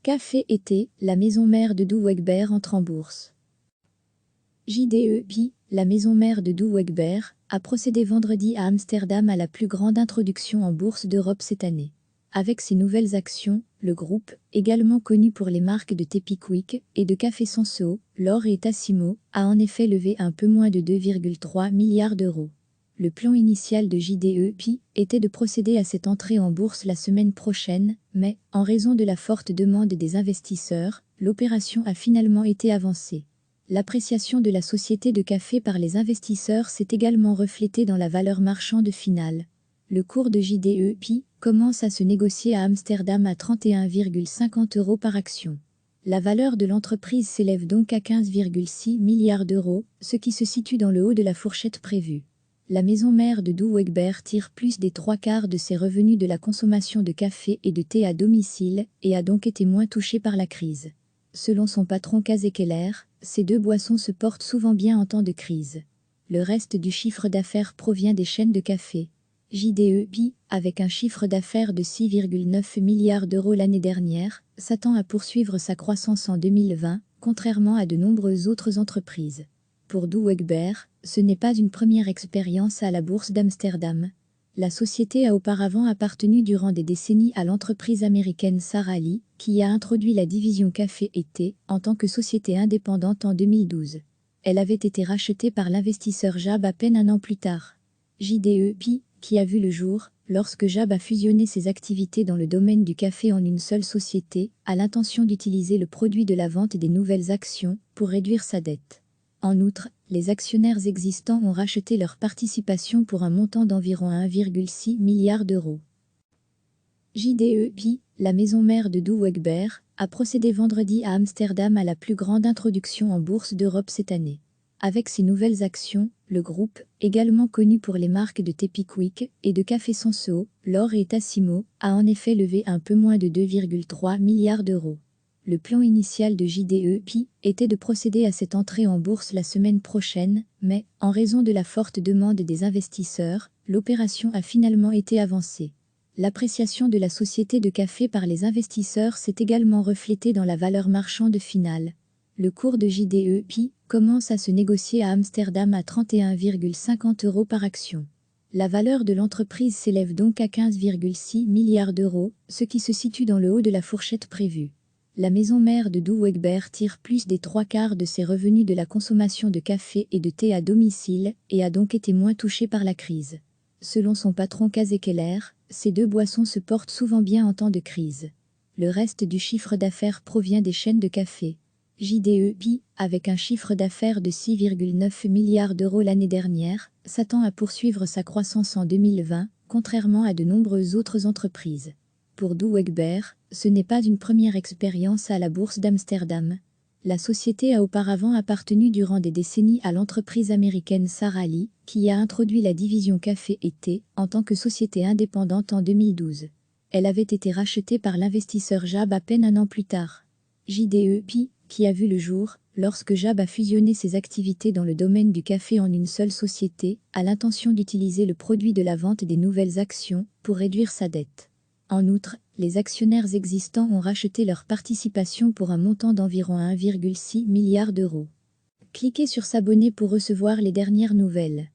Café été, la maison mère de Douwe entre en bourse. JDE, la maison mère de Douwe, a procédé vendredi à Amsterdam à la plus grande introduction en bourse d'Europe cette année. Avec ses nouvelles actions, le groupe, également connu pour les marques de Tepic et de Café Senseo, L'Or et Tassimo, a en effet levé un peu moins de 2,3 milliards d'euros. Le plan initial de JDE était de procéder à cette entrée en bourse la semaine prochaine, mais, en raison de la forte demande des investisseurs, l'opération a finalement été avancée. L'appréciation de la société de café par les investisseurs s'est également reflétée dans la valeur marchande finale. Le cours de JDE commence à se négocier à Amsterdam à 31,50 € par action. La valeur de l'entreprise s'élève donc à 15,6 milliards d'euros, ce qui se situe dans le haut de la fourchette prévue. La maison mère de Douwe tire plus des 3/4 de ses revenus de la consommation de café et de thé à domicile et a donc été moins touchée par la crise. Selon son patron Kase Keller, ces deux boissons se portent souvent bien en temps de crise. Le reste du chiffre d'affaires provient des chaînes de café. JDE, avec un chiffre d'affaires de 6,9 milliards d'euros l'année dernière, s'attend à poursuivre sa croissance en 2020, contrairement à de nombreuses autres entreprises. Pour Douwe, ce n'est pas une première expérience à la bourse d'Amsterdam. La société a auparavant appartenu durant des décennies à l'entreprise américaine Sarali, qui a introduit la division café et thé en tant que société indépendante en 2012. Elle avait été rachetée par l'investisseur JAB à peine un an plus tard. JDE, qui a vu le jour, lorsque JAB a fusionné ses activités dans le domaine du café en une seule société, a l'intention d'utiliser le produit de la vente des nouvelles actions pour réduire sa dette. En outre, les actionnaires existants ont racheté leur participation pour un montant d'environ 1,6 milliard d'euros. JDE, la maison mère de Douwe, a procédé vendredi à Amsterdam à la plus grande introduction en bourse d'Europe cette année. Avec ses nouvelles actions, le groupe, également connu pour les marques de Tepic et de Café Senseo, L'Or et Tassimo, a en effet levé un peu moins de 2,3 milliards d'euros. Le plan initial de JDE était de procéder à cette entrée en bourse la semaine prochaine, mais, en raison de la forte demande des investisseurs, l'opération a finalement été avancée. L'appréciation de la société de café par les investisseurs s'est également reflétée dans la valeur marchande finale. Le cours de JDE commence à se négocier à Amsterdam à 31,50 € par action. La valeur de l'entreprise s'élève donc à 15,6 milliards d'euros, ce qui se situe dans le haut de la fourchette prévue. La maison mère de Douwe tire plus des 3/4 de ses revenus de la consommation de café et de thé à domicile et a donc été moins touchée par la crise. Selon son patron Kase Keller, ces deux boissons se portent souvent bien en temps de crise. Le reste du chiffre d'affaires provient des chaînes de café. JDE, avec un chiffre d'affaires de 6,9 milliards d'euros l'année dernière, s'attend à poursuivre sa croissance en 2020, contrairement à de nombreuses autres entreprises. Pour Douwe, ce n'est pas une première expérience à la bourse d'Amsterdam. La société a auparavant appartenu durant des décennies à l'entreprise américaine Sarali, qui a introduit la division café et thé en tant que société indépendante en 2012. Elle avait été rachetée par l'investisseur JAB à peine un an plus tard. JDE, qui a vu le jour, lorsque JAB a fusionné ses activités dans le domaine du café en une seule société, a l'intention d'utiliser le produit de la vente des nouvelles actions pour réduire sa dette. En outre, les actionnaires existants ont racheté leur participation pour un montant d'environ 1,6 milliard d'euros. Cliquez sur s'abonner pour recevoir les dernières nouvelles.